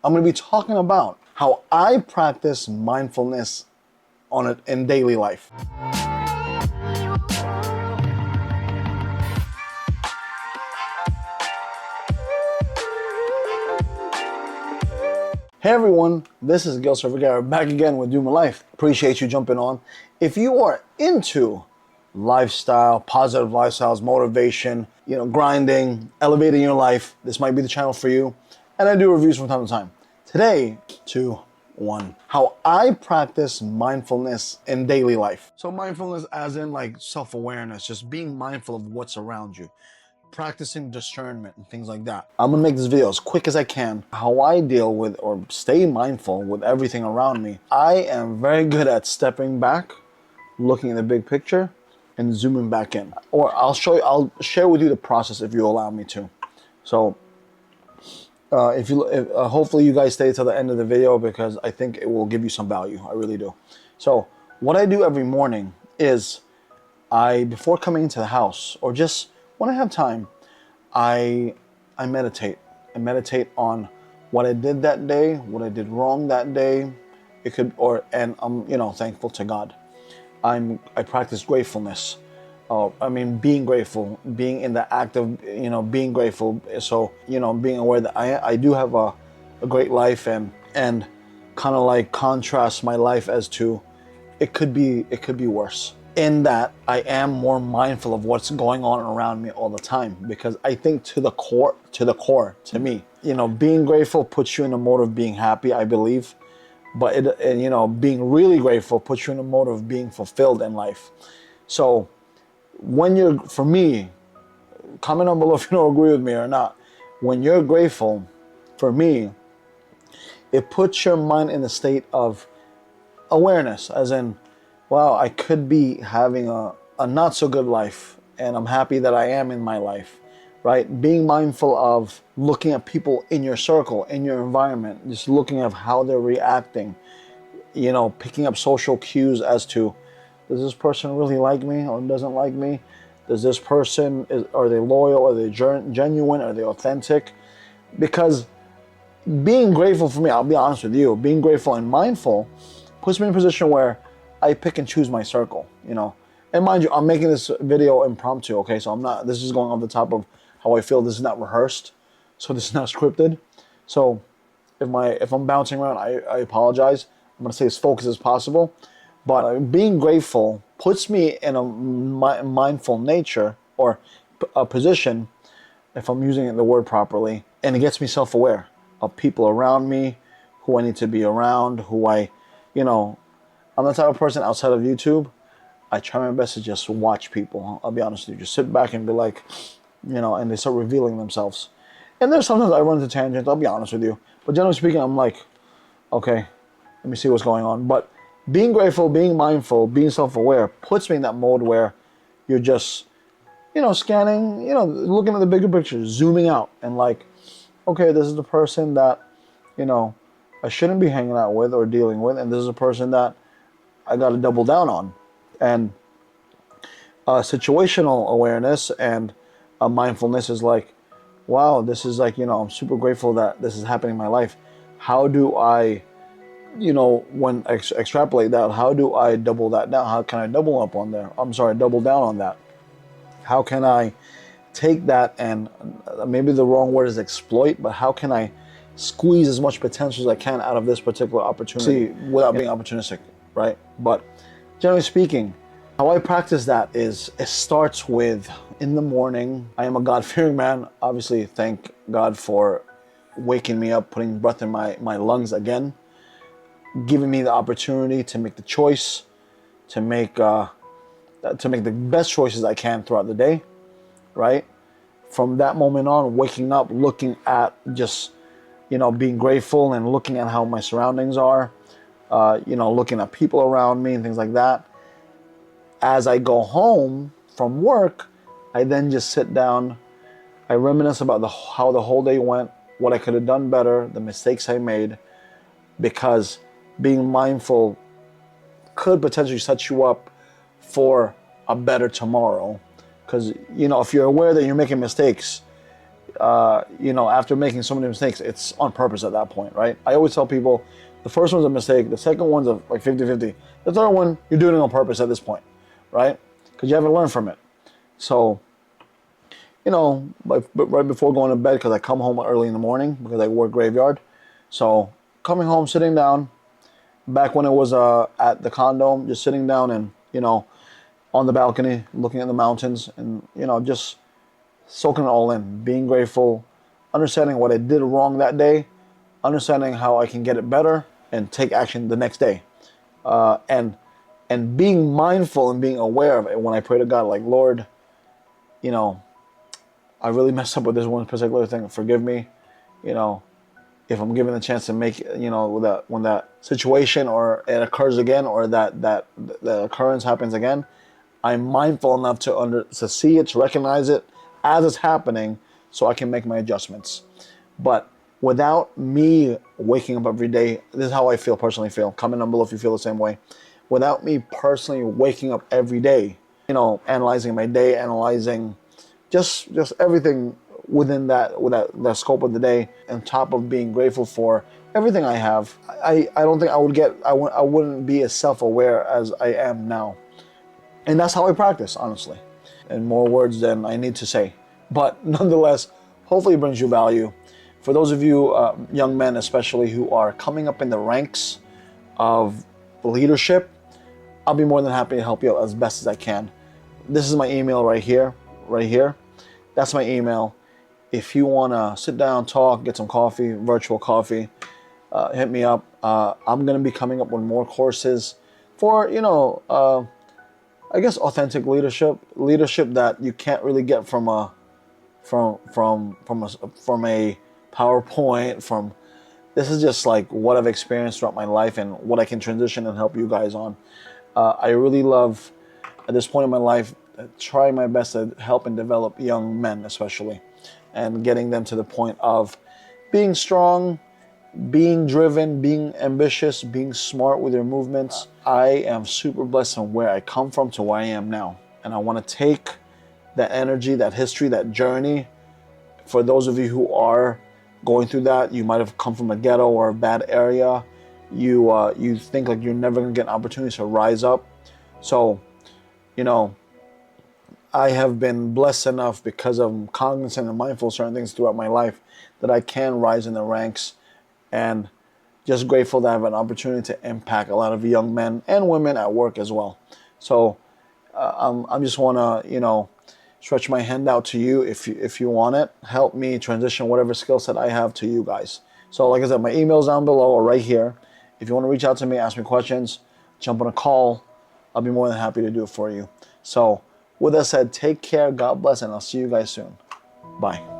I'm going to be talking about how I practice mindfulness in daily life. Hey everyone, this is Gil Servagara back again with Dumalife. Appreciate you jumping on. If you are into lifestyle, positive lifestyles, motivation, grinding, elevating your life, this might be the channel for you. And I do reviews from time to time. Today, 2, 1, how I practice mindfulness in daily life. So mindfulness as in like self-awareness, just being mindful of what's around you. Practicing discernment and things like that. I'm gonna make this video as quick as I can. How I deal with or stay mindful with everything around me. I am very good at stepping back, looking at the big picture, and zooming back in. Or I'll share with you the process if you allow me to. So hopefully you guys stay till the end of the video because I think it will give you some value. I really do. So what I do every morning is before coming into the house or just when I have time, I meditate. I meditate on what I did that day, what I did wrong that day. And I'm thankful to God. I practice gratefulness. Being grateful, being in the act of being grateful. So being aware that I do have a great life and kind of like contrast my life as to it could be worse. In that I am more mindful of what's going on around me all the time, because I think to the core to me, being grateful puts you in a mode of being happy, I believe, but being really grateful puts you in a mode of being fulfilled in life. So for me, comment down below if you don't agree with me or not. When you're grateful, for me, it puts your mind in a state of awareness, as in, wow, I could be having a not so good life, and I'm happy that I am in my life, right? Being mindful of looking at people in your circle, in your environment, just looking at how they're reacting, picking up social cues as to, does this person really like me or doesn't like me? Does this person, are they loyal? Are they genuine? Are they authentic? Because being grateful for me, I'll be honest with you, being grateful and mindful puts me in a position where I pick and choose my circle, And mind you, I'm making this video impromptu, okay? So this is going off the top of how I feel. This is not rehearsed, so this is not scripted. So if I'm bouncing around, I apologize. I'm gonna stay as focused as possible. But being grateful puts me in a mindful nature or a position, if I'm using the word properly, and it gets me self-aware of people around me, who I need to be around, I'm the type of person outside of YouTube, I try my best to just watch people. I'll be honest with you. Just sit back and be like, and they start revealing themselves. And there's sometimes I run into tangents, I'll be honest with you. But generally speaking, I'm like, okay, let me see what's going on. But being grateful, being mindful, being self-aware puts me in that mode where you're just, scanning, looking at the bigger picture, zooming out and like, okay, this is the person that, I shouldn't be hanging out with or dealing with. And this is a person that I got to double down on. And situational awareness and mindfulness is like, wow, this is like, I'm super grateful that this is happening in my life. How do I, when I extrapolate that, how do I double that down? How can I double down on that? How can I take that and maybe the wrong word is exploit, but how can I squeeze as much potential as I can out of this particular opportunity without being opportunistic, right? But generally speaking, how I practice that is, it starts with in the morning. I am a God-fearing man. Obviously, thank God for waking me up, putting breath in my lungs again, giving me the opportunity to make the choice, to make the best choices I can throughout the day, right? From that moment on, waking up, looking at just, being grateful and looking at how my surroundings are, looking at people around me and things like that. As I go home from work, I then just sit down, I reminisce about how the whole day went, what I could have done better, the mistakes I made, because being mindful could potentially set you up for a better tomorrow. Because, if you're aware that you're making mistakes, after making so many mistakes, it's on purpose at that point, right? I always tell people the first one's a mistake, the second one's like 50-50. The third one, you're doing it on purpose at this point, right? Because you haven't learned from it. So, but right before going to bed, because I come home early in the morning because I work graveyard. So coming home, sitting down, back when it was at the condo, just sitting down and, on the balcony, looking at the mountains and, just soaking it all in, being grateful, understanding what I did wrong that day, understanding how I can get it better and take action the next day. And being mindful and being aware of it when I pray to God, like, Lord, I really messed up with this one particular thing. Forgive me, if I'm given a chance to make, when that situation or it occurs again or that the occurrence happens again, I'm mindful enough to see it, to recognize it as it's happening, so I can make my adjustments. But without me waking up every day, this is how I personally feel. Comment down below if you feel the same way. Without me personally waking up every day, analyzing my day, analyzing just everything within that scope of the day, on top of being grateful for everything I have, I don't think I wouldn't be as self-aware as I am now. And that's how I practice, honestly. And more words than I need to say. But nonetheless, hopefully it brings you value. For those of you young men especially who are coming up in the ranks of leadership, I'll be more than happy to help you out as best as I can. This is my email right here. That's my email. If you want to sit down, talk, get some coffee, virtual coffee, hit me up. I'm going to be coming up with more courses for, I guess, authentic leadership that you can't really get from a PowerPoint. This is just like what I've experienced throughout my life and what I can transition and help you guys on. I really love, at this point in my life, trying my best to help and develop young men especially, and getting them to the point of being strong, being driven, being ambitious, being smart with your movements. I am super blessed on where I come from to where I am now. And I want to take that energy, that history, that journey. For those of you who are going through that, you might have come from a ghetto or a bad area. You think like you're never going to get an opportunity to rise up. So, I have been blessed enough because I'm cognizant and mindful of certain things throughout my life that I can rise in the ranks, and just grateful that I have an opportunity to impact a lot of young men and women at work as well. So I just want to, stretch my hand out to you if you want it. Help me transition whatever skill set I have to you guys. So like I said, my email's down below or right here. If you want to reach out to me, ask me questions, jump on a call, I'll be more than happy to do it for you. So with that said, take care, God bless, and I'll see you guys soon. Bye.